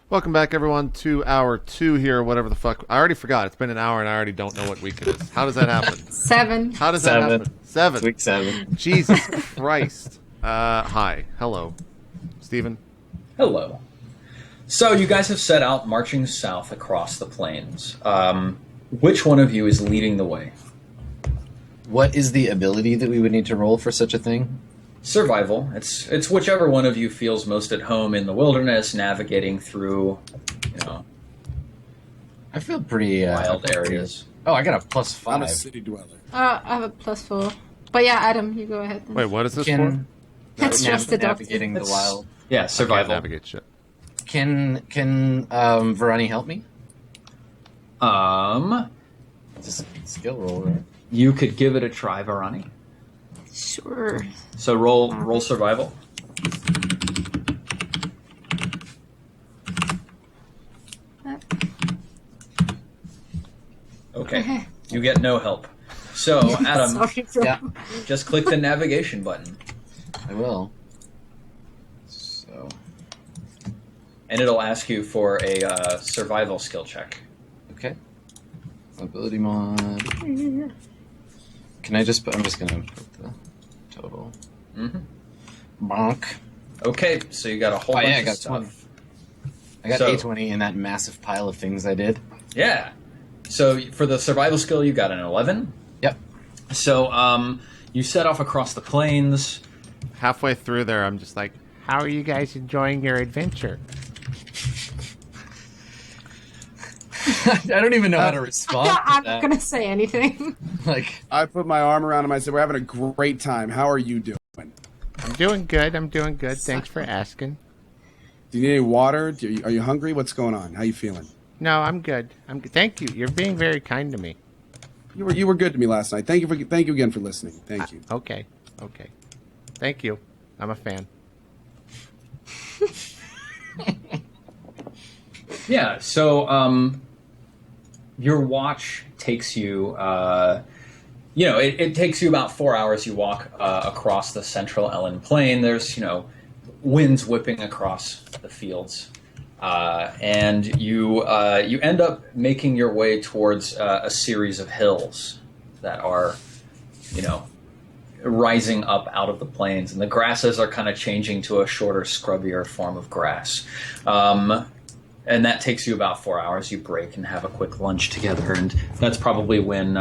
Welcome back, everyone, to hour 2 here, whatever the fuck. I already forgot. It's been an hour, and I already don't know what week it is. How does that happen? 7. How does that happen? 7. Week 7. Jesus Christ. Hi. Hello. Steven? Hello. So you guys have set out marching south across the plains. Which one of you is leading the way? What is the ability that we would need to roll for such a thing? Survival. It's whichever one of you feels most at home in the wilderness, navigating through, I feel pretty wild areas. Oh, I got a +5. I'm a city dweller. I have a +4. But yeah, Adam, you go ahead. Then. Wait, what is this for? That's just the navigating the wild. Yeah, I can't survival. navigate shit. Can Verani help me? It's just a skill roll, right? You could give it a try, Varani. Sure. So roll survival. Okay. You get no help. So, Adam, Sorry, Yeah, just click the navigation button, I will. So, and it'll ask you for a survival skill check. okay. Ability mod. Can I just I'm just gonna put the total. Mm-hmm. Bonk. Okay, so you got a whole Oh, bunch yeah, I of got stuff. 20. I got So- A20 in that massive pile of things I did. Yeah. So for the survival skill, you got an 11. Yep. So you set off across the plains. Halfway through there, I'm just like, how are you guys enjoying your adventure? I don't even know how to respond to I'm that. not gonna say anything. Like, I put my arm around him. I said, "We're having a great time. How are you doing? I'm doing good. Thanks for asking. Do you need any water? Are you hungry? What's going on? How you feeling? No, I'm good. Thank you. You're being very kind to me. You were good to me last night. Thank you again for listening. Thank you. Okay. Thank you. I'm a fan. Yeah. So your watch takes you. It takes you about 4 hours. You walk across the central Ellen Plain. There's winds whipping across the fields. And you end up making your way towards a series of hills that are, rising up out of the plains, and the grasses are kind of changing to a shorter, scrubbier form of grass. And that takes you about 4 hours. You break and have a quick lunch together, and that's probably when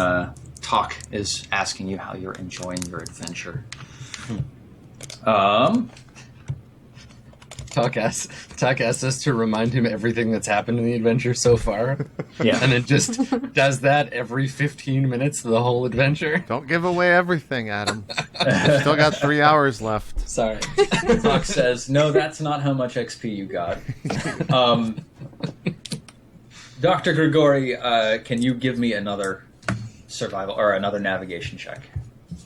Talk is asking you how you're enjoying your adventure. Tuck asks us to remind him everything that's happened in the adventure so far. Yeah. And it just does that every 15 minutes the whole adventure. Don't give away everything, Adam. I've still got 3 hours left. Sorry. Talk says, no, that's not how much XP you got. Dr. Grigori, can you give me another survival or another navigation check?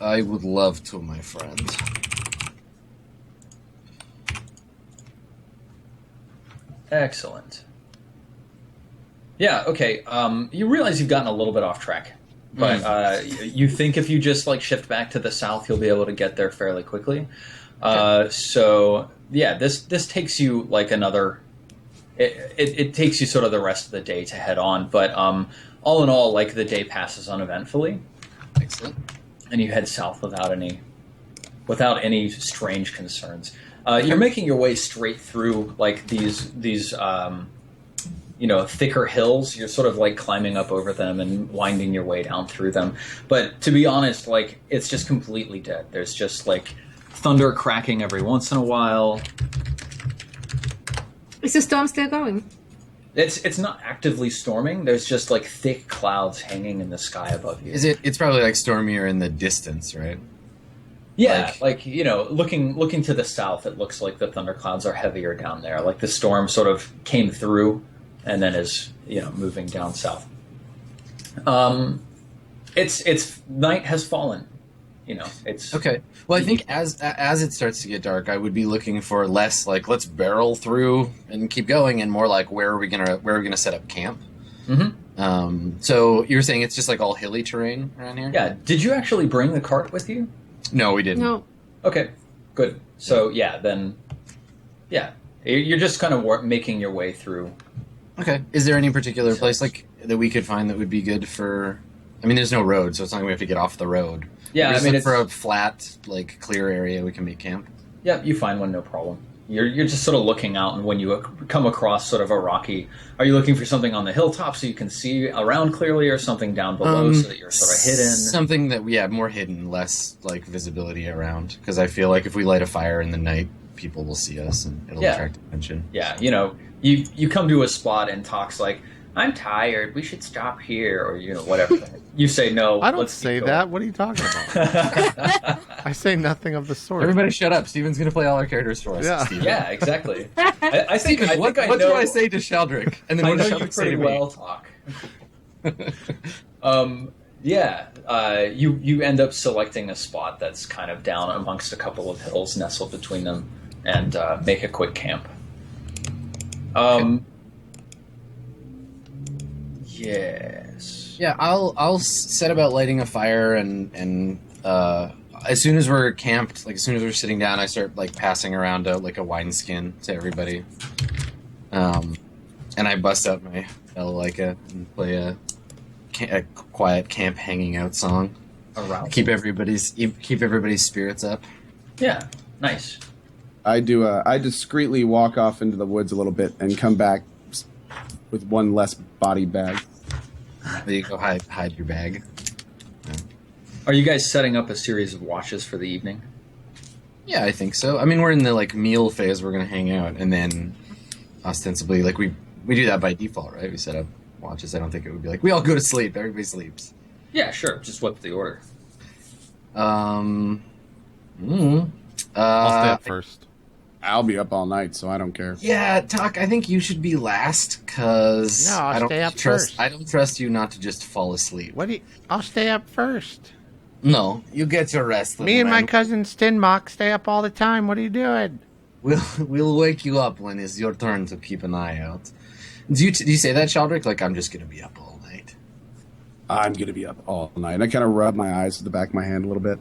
I would love to, my friend. Excellent. Yeah, okay. You realize you've gotten a little bit off track. But you think if you just shift back to the south, you'll be able to get there fairly quickly. So yeah, this takes you another. It takes you sort of the rest of the day to head on, but all in all, the day passes uneventfully, Excellent. and you head south without any strange concerns. You're making your way straight through these thicker hills. You're sort of climbing up over them and winding your way down through them. But to be honest, it's just completely dead. There's just thunder cracking every once in a while. Is the storm still going? It's not actively storming. There's just thick clouds hanging in the sky above you. It's probably stormier in the distance, right? Yeah, looking to the south, it looks like the thunderclouds are heavier down there. The storm sort of came through and then is moving down south. It's night has fallen. It's Okay. Well, I think as it starts to get dark, I would be looking for less let's barrel through and keep going, and more where are we gonna set up camp? Mm-hmm. So you're saying it's just all hilly terrain around here? Yeah. Did you actually bring the cart with you? No, we didn't. No. Okay, good. So yeah, then, yeah, You're just kind of making your way through. Okay. Is there any particular place like that we could find that would be good for? I mean, there's no road, so it's not like we have to get off the road. Yeah, Just I mean, look for a flat, like clear area we can make camp. Yep, you find one, no problem. You're just sort of looking out, and when you come across sort of a rocky, are you looking for something on the hilltop so you can see around clearly, or something down below so that you're sort of hidden? Something that, more hidden, less like visibility around. Because I feel like if we light a fire in the night, people will see us and it'll attract attention. Yeah, you come to a spot and Talk's like, I'm tired, we should stop here, or whatever. You say no. I don't say that. What are you talking about? I say nothing of the sort. Everybody shut up. Steven's going to play all our characters for us. Yeah. Steven. Yeah, I think Steven, I what know, do I say to Sheldrick? And then I what know does you Sheldrick say to pretty me? well, Talk. You end up selecting a spot that's kind of down amongst a couple of hills nestled between them, and make a quick camp. Yes. Yeah, I'll set about lighting a fire and as soon as we're camped, like as soon as we're sitting down, I start like passing around a wineskin to everybody, and I bust out my balalaika and play a quiet camp hanging out song. Around. Keep everybody's spirits up. Yeah. Nice. I discreetly walk off into the woods a little bit and come back with one less body bag. There you go, hide your bag. Are you guys setting up a series of watches for the evening? Yeah, I think so. I mean, we're in the like meal phase. We're gonna hang out, and then ostensibly, like we do that by default, right? We set up watches. I don't think it would be like we all go to sleep. Everybody sleeps. Yeah, sure. Just what's the order? I'll stay up first. I'll be up all night, so I don't care. Yeah, Talk. I think you should be last because No, I'll stay up first. I don't trust you not to just fall asleep. I'll stay up first. No, you get your rest. Me and my man. cousin Stinmock stay up all the time. What are you doing? We'll wake you up when it's your turn to keep an eye out. Do you say that, Sheldrick? Like I'm just gonna be up all night. I'm going to be up all night. And I kind of rub my eyes to the back of my hand a little bit.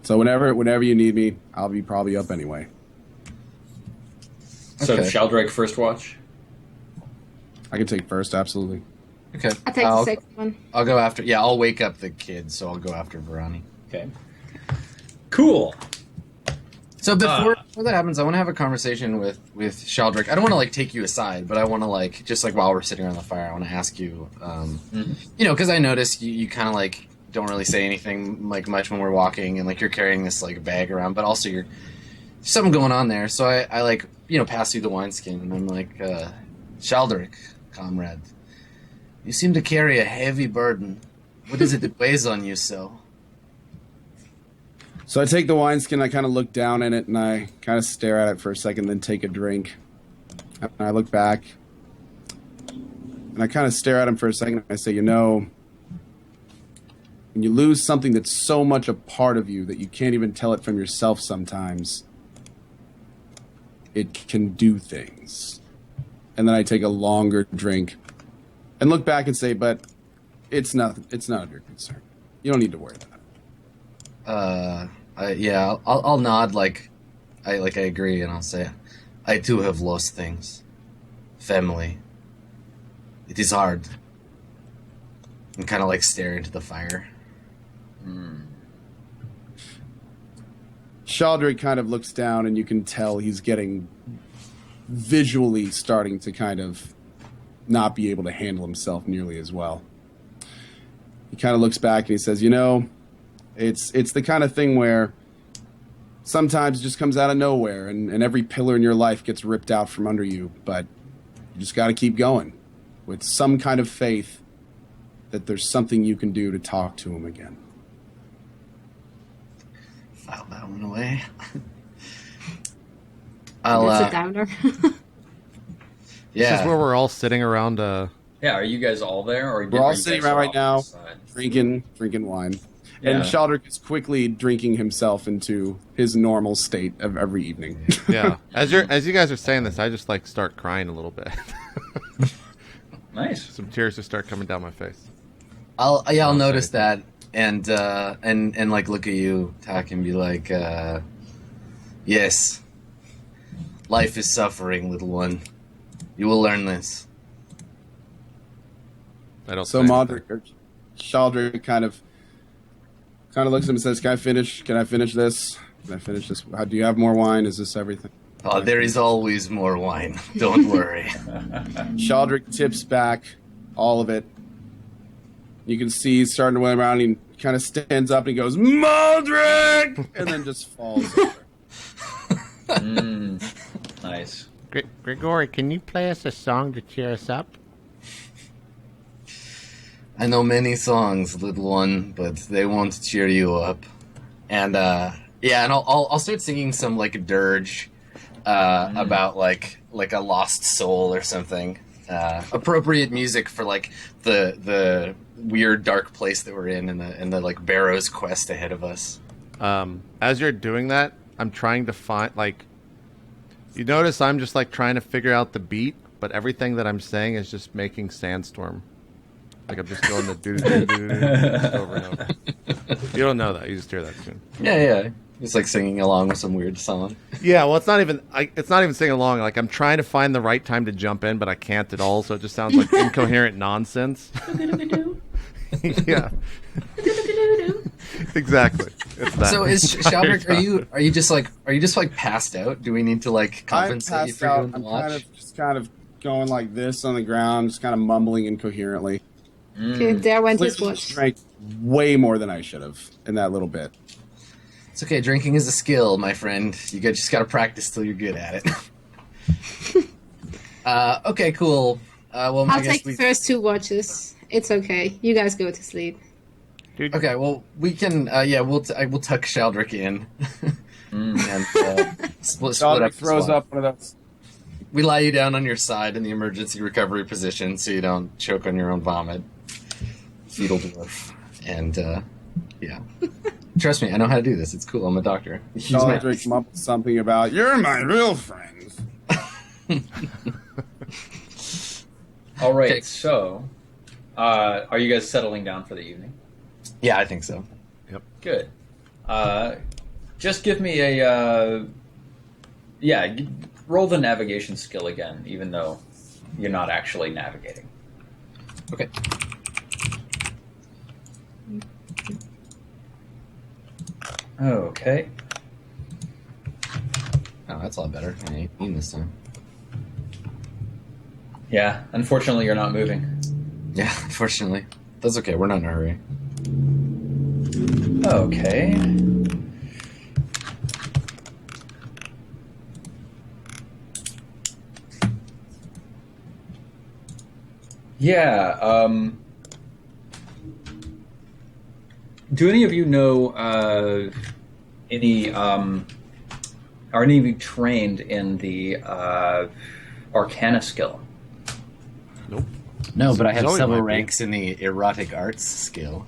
So whenever you need me, I'll be probably up anyway. So Okay. Sheldrick first watch? I can take first, absolutely. Okay. I take the second one. I'll go after. Yeah, I'll wake up the kids, so I'll go after Verani. Okay. Cool. So before that happens, I want to have a conversation with Sheldrick. I don't want to like take you aside, but I want to like just like while we're sitting around the fire, I want to ask you, because I noticed you kind of like don't really say anything like much when we're walking, and like you're carrying this like bag around, but also there's something going on there. So I like pass you the wineskin, and I'm like, Sheldrick, comrade, you seem to carry a heavy burden. What is it that weighs on you so? So I take the wineskin, I kind of look down in it, and I kind of stare at it for a second, then take a drink. And I look back, and I kind of stare at him for a second, and I say, when you lose something that's so much a part of you that you can't even tell it from yourself sometimes, it can do things. And then I take a longer drink and look back and say, but it's none of your concern. You don't need to worry about it. I'll nod like I agree, and I'll say, I too have lost things. Family. It is hard. And kind of like stare into the fire. Sheldrick kind of looks down, and you can tell he's getting visually starting to kind of not be able to handle himself nearly as well. He kind of looks back and he says, it's the kind of thing where sometimes it just comes out of nowhere, and every pillar in your life gets ripped out from under you, but you just got to keep going with some kind of faith that there's something you can do to talk to him again. File that one away. That's a downer. This is where we're all sitting around. Yeah, are you guys all there? Or We're all sitting around right now, drinking wine. Yeah. And Sheldrick is quickly drinking himself into his normal state of every evening. Yeah. As you guys are saying this, I just like start crying a little bit. Nice. Some tears just start coming down my face. I'll notice that and like look at you, Tak, and be like, yes, Life is suffering, little one. You will learn this. I don't. So say Maldrick or Shaldrick kind of looks at him and says, Can I finish this? How, do you have more wine? Is this everything? Oh, there is always more wine. Don't worry. Shaldrick tips back all of it. You can see he's starting to win around. And he kind of stands up and he goes, Maldrick! And then just falls over. Nice. Gregory, can you play us a song to cheer us up? I know many songs, little one, but they won't cheer you up. And and I'll start singing some like dirge about like a lost soul or something. Appropriate music for like the weird dark place that we're in and the like barrows quest ahead of us. As you're doing that, I'm trying to find like. You notice I'm just like trying to figure out the beat, but everything that I'm saying is just making sandstorm. Like I'm just going to do over and over. You don't know that. You just hear that soon. Yeah. Just like singing along with some weird song. Yeah, well, it's not even singing along. Like I'm trying to find the right time to jump in, but I can't at all. So it just sounds like incoherent nonsense. Yeah, exactly. It's that. So is Shaldrick? Are you just like passed out? Do we need to like compensate you for doing the I'm watch? kind of going like this on the ground, just kind of mumbling incoherently. Okay, there went his Clearly watch. drank way more than I should have in that little bit. It's okay. Drinking is a skill, my friend. You just got to practice till you're good at it. Okay, cool. Well, I I'll guess take the first 2 watches. It's okay. You guys go to sleep. Dude, Okay, well, we can. We'll tuck Shaldrick in, and split Shaldrick up. throws up one of those. We lie you down on your side in the emergency recovery position, so you don't choke on your own vomit. Fetal dwarf, and trust me, I know how to do this. It's cool. I'm a doctor. Shaldrick mumbles something about, "You're my real friend." All right, Okay. so are you guys settling down for the evening? Yeah, I think so. Good. Just give me a roll the navigation skill again, even though you're not actually navigating. Okay. Okay. Oh, that's a lot better. I ain't 18 this time. Yeah, unfortunately, you're not moving. Yeah, unfortunately. That's okay. We're not in a hurry. Okay. Yeah, do any of you know are any of you trained in the Arcana skill? Nope. No, but I have Zoe several might be. ranks in the erotic arts skill.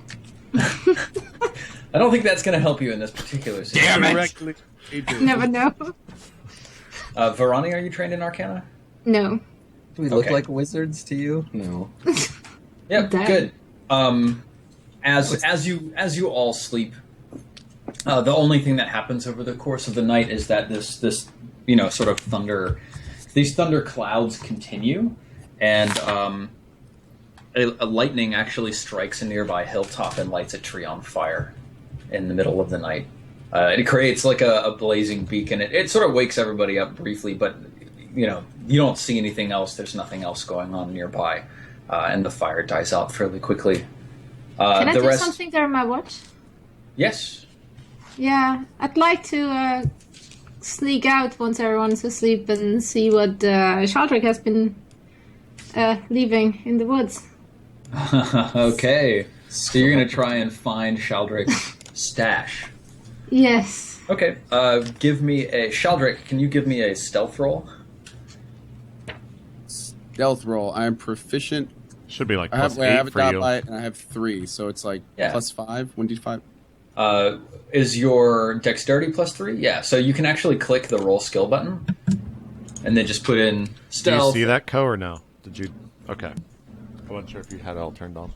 I don't think that's going to help you in this particular situation. Damn it! Directly. Never know. Varani, are you trained in Arcana? No. Do we look Okay. like wizards to you? No. Yep, Damn. good. As you all sleep, the only thing that happens over the course of the night is that this sort of these thunder clouds continue, and a lightning actually strikes a nearby hilltop and lights a tree on fire in the middle of the night. It creates like a blazing beacon. It sort of wakes everybody up briefly, but you don't see anything else. There's nothing else going on nearby, and the fire dies out fairly quickly. Can I the do rest, something during my watch? yes. Yeah, I'd like to sneak out once everyone's asleep and see what Shaldrick has been leaving in the woods. Okay, so you're gonna try and find Shaldrick's stash. Yes. Okay, give me a Shaldrick. Can you give me a stealth roll? Stealth roll. I am proficient. Should be like I plus have a 8 for dot you. light and I have 3, so it's like Yeah. plus 5, 1d5. Is your dexterity +3? Yeah, so you can actually click the roll skill button, and then just put in Do you stealth. see that, Co, or no? Did you? Okay. I wasn't sure if you had it all turned on.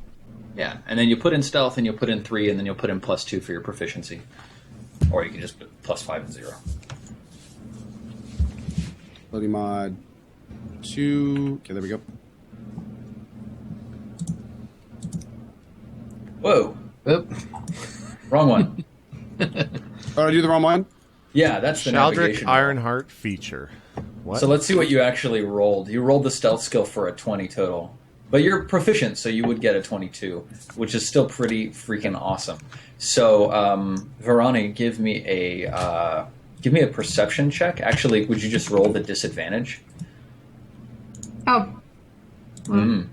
Yeah, and then you put in stealth, and you'll put in 3, and then you'll put in +2 for your proficiency. Or you can just put +5 and 0. Ability mod 2. Okay, there we go. Whoa. Oop. Wrong one. Oh, did I do the wrong one? Yeah, that's the Shaldrick navigation roll. Ironheart feature. What? So let's see what you actually rolled. You rolled the stealth skill for a 20 total. But you're proficient, so you would get a 22, which is still pretty freaking awesome. So, Varani, give me a perception check. Actually, would you just roll the disadvantage? Oh. Mm.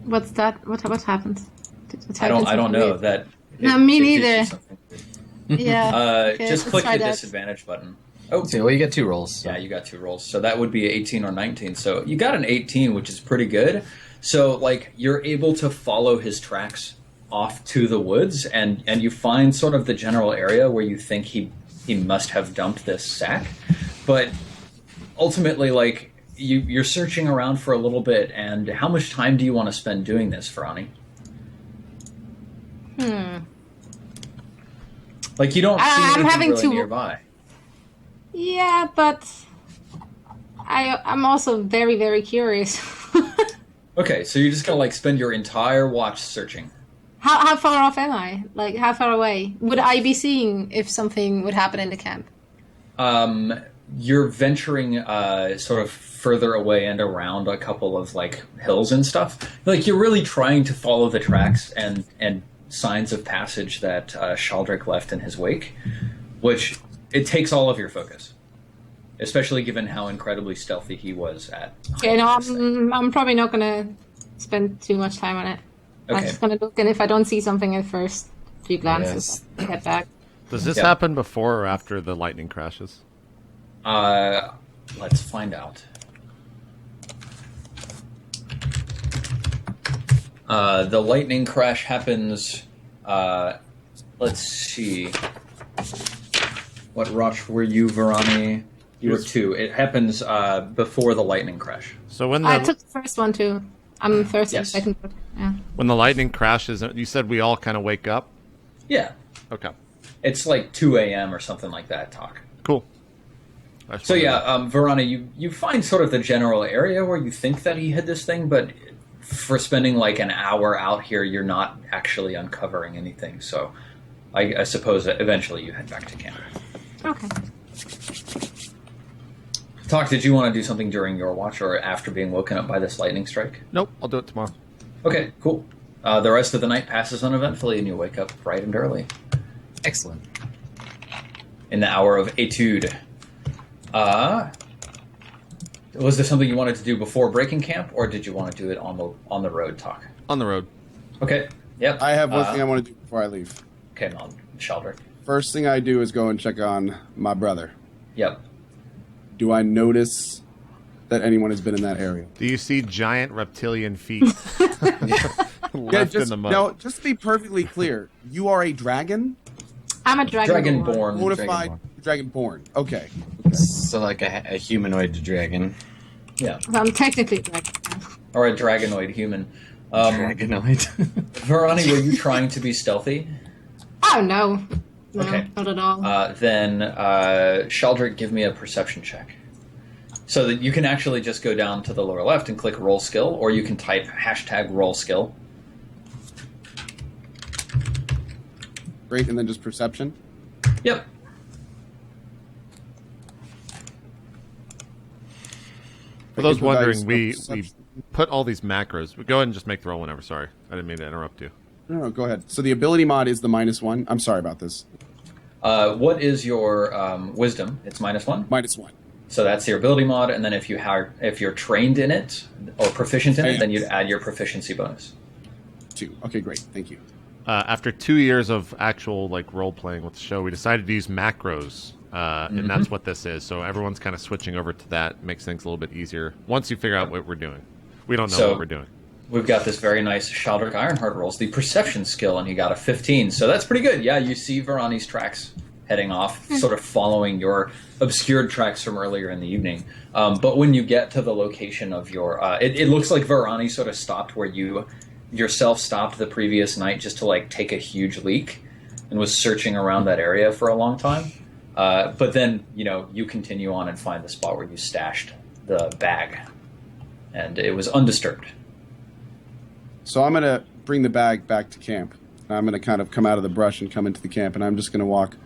What's that? What happened? I don't know that. No, me it gives you neither. something weird. Yeah. Okay, Just let's click try the that. disadvantage button. Oh, So, well, you get 2 rolls. So. yeah, you got 2 rolls. So that would be 18 or 19. So you got an 18, which is pretty good. So, like, you're able to follow his tracks off to the woods, and you find sort of the general area where you think he must have dumped this sack. But ultimately, like, you're searching around for a little bit, and how much time do you want to spend doing this, Ferrani? Like, you don't see I'm anything having really to- nearby. Yeah, but I'm also very, very curious. Okay, so you're just gonna, like, spend your entire watch searching. How far off am I? Like, how far away? Would I be seeing if something would happen in the camp? You're venturing sort of further away and around a couple of, like, hills and stuff. Like, you're really trying to follow the tracks and signs of passage that Shaldrick left in his wake, which it takes all of your focus, especially given how incredibly stealthy he was at. Okay, no, I'm probably not gonna spend too much time on it. I'm Okay. just gonna look, and if I don't see something in the first few glances, I'll head back. Does this Yeah. happen before or after the lightning crashes? Let's find out. The lightning crash happens. Let's see. What watch were you, Varani? You were 2. It happens before the lightning crash. So when I the took the first one too. I'm first and Yes. second. Yeah. when the lightning crashes, you said we all kind of wake up. Yeah, Okay, it's like 2 a.m. or something like that. Talk. cool. So yeah, Varani, you find sort of the general area where you think that he hid this thing, but for spending like an hour out here, you're not actually uncovering anything. So I suppose that eventually you head back to camp. Okay. Talk, did you want to do something during your watch or after being woken up by this lightning strike? Nope, I'll do it tomorrow. Okay, cool. The rest of the night passes uneventfully and you wake up bright and early Excellent. in the hour of etude. Was there something you wanted to do before breaking camp, or did you want to do it on the road, Talk? On the road. Okay, yep. I have one thing I want to do before I leave. Okay, Shaldrick. First thing I do is go and check on my brother. Yep. Do I notice that anyone has been in that area? Do you see giant reptilian feet left in the mud? Now, just to be perfectly clear, you are a dragon? I'm a dragon. Dragonborn. Modified dragonborn. Okay. So, like a humanoid dragon. Yeah. I'm technically a dragon. Or a dragonoid human. Dragonoid. Varani, were you trying to be stealthy? Oh no. No, Okay. not at all. Then, Shaldrick, give me a perception check. So that you can actually just go down to the lower left and click roll skill, or you can type #roll skill. Great, and then just perception. Yep. For those Technical wondering, dice, we perception. put all these macros. Go ahead and just make the roll whenever. Sorry, I didn't mean to interrupt you. No, go ahead. So the ability mod is the -1. I'm sorry about this. What is your wisdom? It's -1. -1. So that's your ability mod, and then if you're trained in it or proficient in it, then you'd add your proficiency bonus. 2. Okay, great. Thank you. After 2 years of actual role playing with the show, we decided to use macros, and that's what this is. So everyone's kind of switching over to that. Makes things a little bit easier once you figure out what we're doing. We don't know So- what we're doing. We've got this very nice Shaldrick Ironheart rolls, the perception skill, and he got a 15. So that's pretty good. Yeah, you see Varani's tracks heading off, sort of following your obscured tracks from earlier in the evening. But when you get to the location of your... it looks like Varani sort of stopped where you yourself stopped the previous night just to take a huge leak and was searching around that area for a long time. But then, you continue on and find the spot where you stashed the bag. And it was undisturbed. So I'm going to bring the bag back to camp. I'm going to kind of come out of the brush and come into the camp, and I'm just going to walk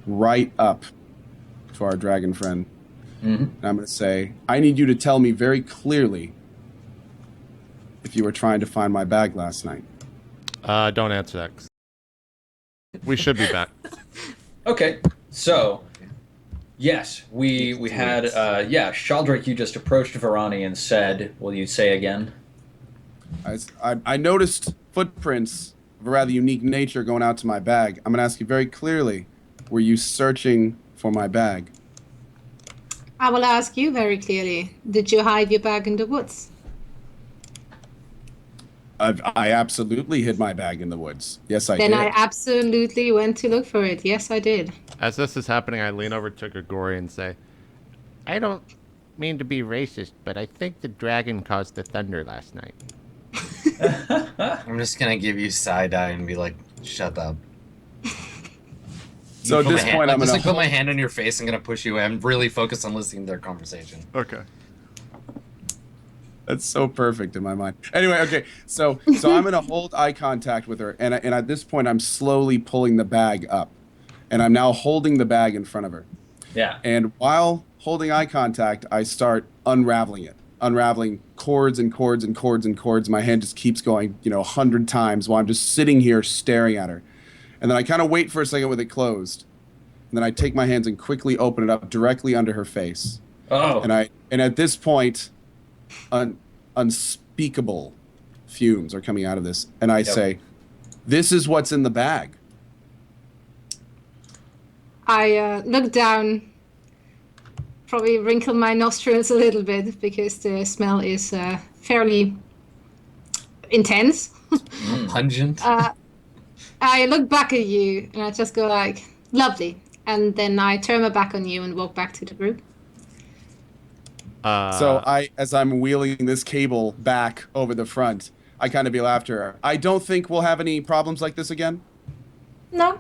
right up to our dragon friend. Mm-hmm. And I'm going to say, I need you to tell me very clearly if you were trying to find my bag last night. Don't answer that. We should be back. Okay, so yes, we had Shaldrick. You just approached Varani and said, "Will you say again?" I noticed footprints of a rather unique nature going out to my bag. I'm going to ask you very clearly, were you searching for my bag? I will ask you very clearly. Did you hide your bag in the woods? I absolutely hid my bag in the woods. Yes, I did. Then I absolutely went to look for it. Yes, I did. As this is happening, I lean over to Grigori and say, I don't mean to be racist, but I think the dragon caused the thunder last night. I'm just gonna give you side eye and be like, "Shut up." So at this point, I'm just going put my hand on your face. I'm gonna push you away. I'm really focused on listening to their conversation. okay. That's so perfect in my mind. Anyway, okay, so I'm going to hold eye contact with her, and at this point, I'm slowly pulling the bag up, and I'm now holding the bag in front of her. Yeah. And while holding eye contact, I start unraveling cords and cords and cords and cords. My hand just keeps going, 100 times while I'm just sitting here staring at her. And then I kind of wait for a second with it closed. And then I take my hands and quickly open it up directly under her face. Oh. And at this point, unspeakable fumes are coming out of this. And I say, this is what's in the bag. I look down, probably wrinkle my nostrils a little bit because the smell is fairly intense. Pungent. I look back at you and I just go like, lovely. And then I turn my back on you and walk back to the group. So as I'm wheeling this cable back over the front, I kind of be after her. I don't think we'll have any problems like this again. No.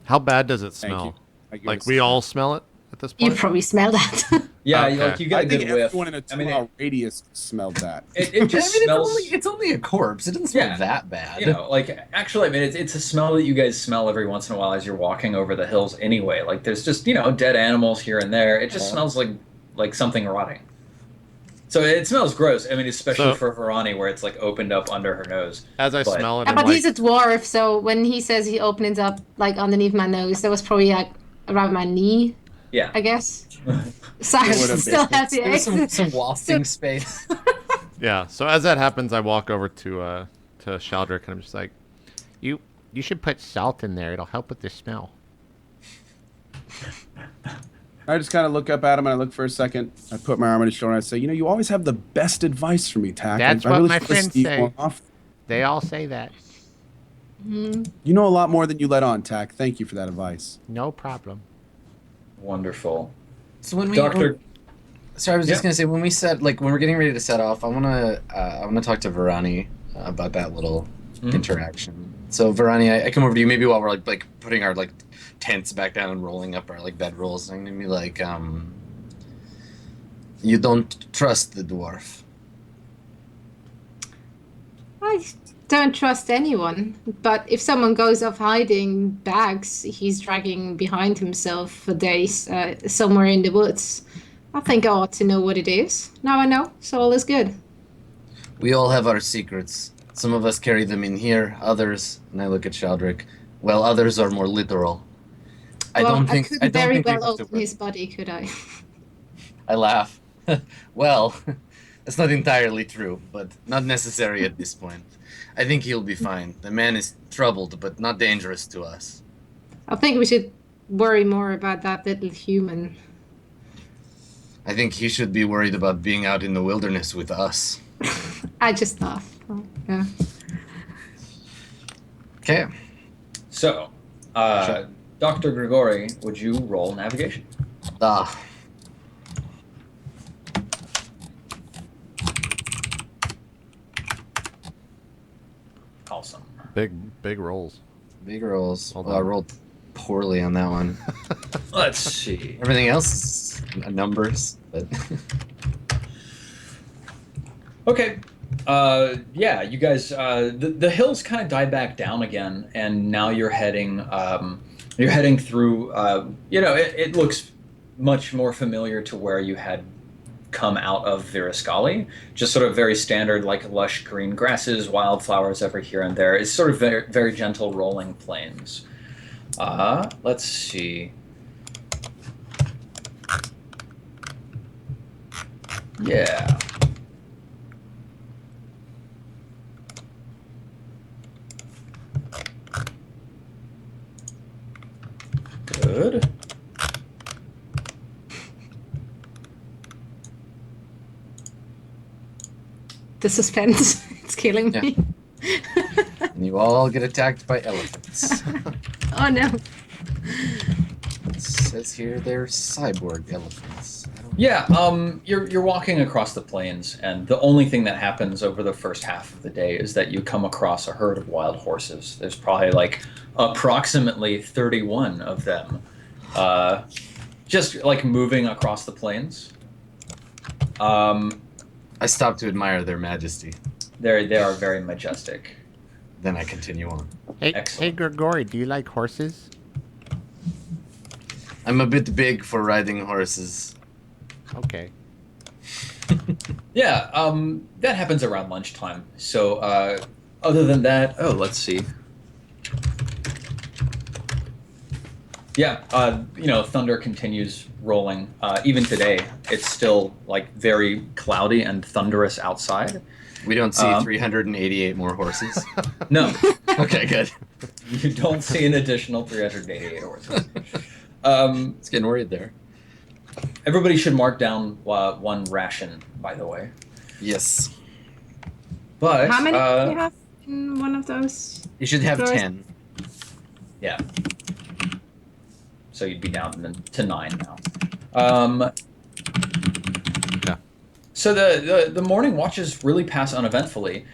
How bad does it Thank smell? you. I guess. Like we all smell it at this You point? probably smell that. Yeah, Okay. you get I a think good whiff. everyone in a 2-mile radius smelled that. It just smells. It's only a corpse. It doesn't smell that bad. Actually, I mean, it's a smell that you guys smell every once in a while as you're walking over the hills anyway. Like, there's just, dead animals here and there. It just smells like something rotting. So it smells gross. I mean, especially for Varani, where it's, opened up under her nose. As I smell it, Yeah, I'm but he's a dwarf, so when he says he opens up, underneath my nose, that was probably, around my knee, Yeah. I guess. So I still have the There's exit. some wafting space. Yeah, so as that happens, I walk over to Shaldrick, and I'm just like, You should put salt in there. It'll help with the smell. I just kind of look up at him and I look for a second. I put my arm on his shoulder and I say, you always have the best advice for me, Tack. That's I what really my should listen friends to you say. more often. They all say that. You know a lot more than you let on, Tack. Thank you for that advice. No problem. Wonderful. So when we Doctor. Sorry, I was just gonna say when we set when we're getting ready to set off, I wanna talk to Varani about that little interaction. So Varani, I come over to you maybe while we're like putting our tents back down and rolling up our bed rolls. I'm gonna be like, you don't trust the dwarf. I don't trust anyone, but if someone goes off hiding bags he's dragging behind himself for days somewhere in the woods, I think I ought to know what it is. Now I know, so all is good. We all have our secrets. Some of us carry them in here, others, and I look at Shaldrick, well, others are more literal. I don't think couldn't we very have well to open his body, could I? I laugh. Well, that's not entirely true, but not necessary at this point. I think he'll be fine. The man is troubled, but not dangerous to us. I think we should worry more about that little human. I think he should be worried about being out in the wilderness with us. I just laugh. Oh, yeah. Okay. So, Dr. Grigori, would you roll navigation? Ah. Awesome. big rolls. Big rolls. Hold Well, I on. rolled poorly on that one. Let's see. Everything else is numbers, but Okay. Yeah, you guys. The hills kind of die back down again, and now you're heading. You're heading through. It looks much more familiar to where you had come out of Viraskali. Just sort of very standard, like lush green grasses, wildflowers every here and there. It's sort of very, very gentle rolling plains. Let's see. Yeah. Good. The suspense, it's killing me. and you all get attacked by elephants. Oh no. It says here they're cyborg elephants. Yeah, you're walking across the plains, and the only thing that happens over the first half of the day is that you come across a herd of wild horses. There's probably like approximately 31 of them, just like moving across the plains. I stop to admire their majesty. They are very majestic. Then I continue on. Hey, Excellent. Grigori, do you like horses? I'm a bit big for riding horses. Okay. Yeah, that happens around lunchtime. So, other than that, let's see. Yeah, thunder continues rolling. Even today, it's still like very cloudy and thunderous outside. We don't see 388 more horses. No, Okay, good. you don't see an additional 388 horses. It's getting worried there. Everybody should mark down one ration, by the way. Yes. But How many do you have in one of those? You should have Doors? 10. Yeah. So you'd be down to 9 now. Yeah. So the morning watches really pass uneventfully.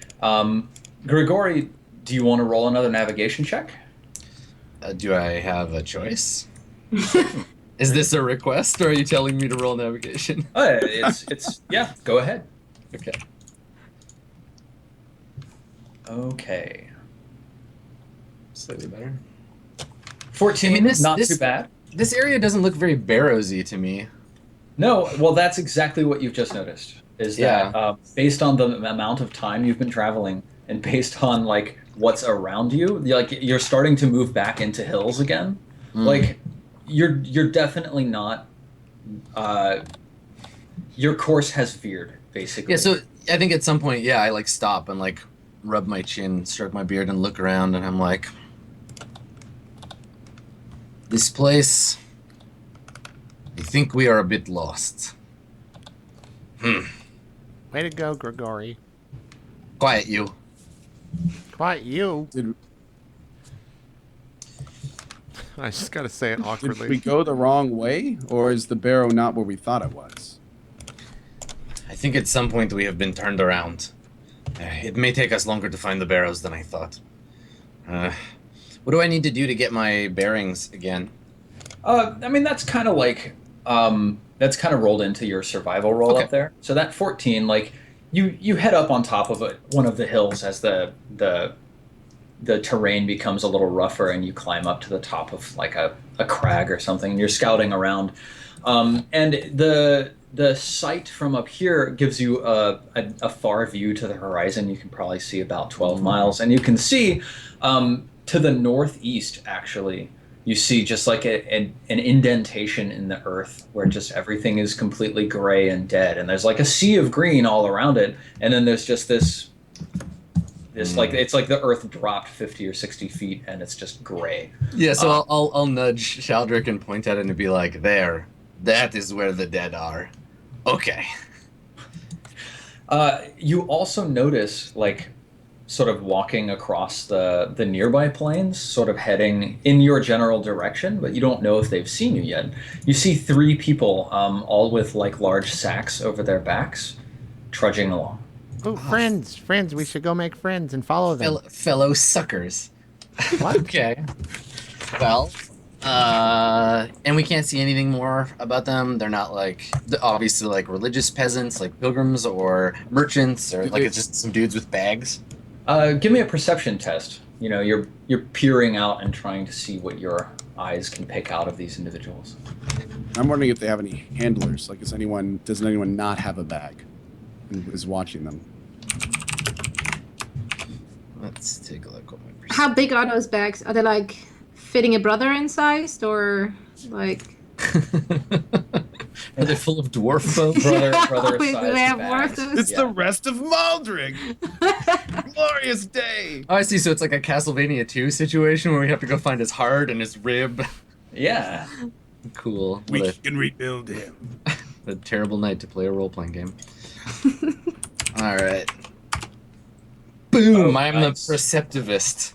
Grigori, do you want to roll another navigation check? Do I have a choice? Is this a request, or are you telling me to roll navigation? It's yeah. Go ahead. Okay. Okay. Slightly better. 14. I mean, this- not this- too bad. This area doesn't look very barrowsy to me. No, well, that's exactly what you've just noticed. Is that Yeah. based on the amount of time you've been traveling, and based on like what's around you, you're starting to move back into hills again. Like you're definitely not. Your course has veered, basically. Yeah, so I think at some point, yeah, I like stop and like rub my chin, stroke my beard, and look around, and I'm like, this place, I think we are a bit lost. Way to go, Grigori. Quiet, you. Quiet you. I just gotta say it Did we awkwardly. go the wrong way, or is the barrow not where we thought it was? I think at some point we have been turned around. It may take us longer to find the barrows than I thought. What do I need to do to get my bearings again? I mean, that's kind of like that's kind of rolled into your survival roll Okay. up there. So that 14, like you head up on top of one of the hills as the terrain becomes a little rougher, and you climb up to the top of like a crag or something, and you're scouting around. And the sight from up here gives you a far view to the horizon. You can probably see about 12 miles, and you can see to the northeast, actually, you see just like an indentation in the earth where just everything is completely gray and dead, and there's like a sea of green all around it, and then there's just this like it's like the earth dropped 50 or 60 feet, and it's just gray. Yeah, so I'll nudge Shaldrick and point at it and be like, there, that is where the dead are. Okay. You also notice, like, sort of walking across the nearby plains, sort of heading in your general direction, but you don't know if they've seen you yet. You see 3 people, all with like large sacks over their backs, trudging along. Oh, friends. We should go make friends and follow them. Fellow suckers. What? Okay. Well, And we can't see anything more about them. They're not like obviously like religious peasants, like pilgrims or merchants, or like it's just some dudes with bags. Give me a perception test. You know, you're peering out and trying to see what your eyes can pick out of these individuals. I'm wondering if they have any handlers. Like, does anyone not have a bag and is watching them? Let's take a look. How big are those bags? Are they like fitting a brother in size, or like? Are they full of dwarf bones? Brother Wait, do sized they have bags. more of those? It's the rest of Maldrig. Glorious day. Oh, I see. So it's like a Castlevania 2 situation where we have to go find his heart and his rib. Yeah. Cool. We can rebuild him. A terrible night to play a role-playing game. All right. Boom! Oh, I'm nice. the Perceptivist.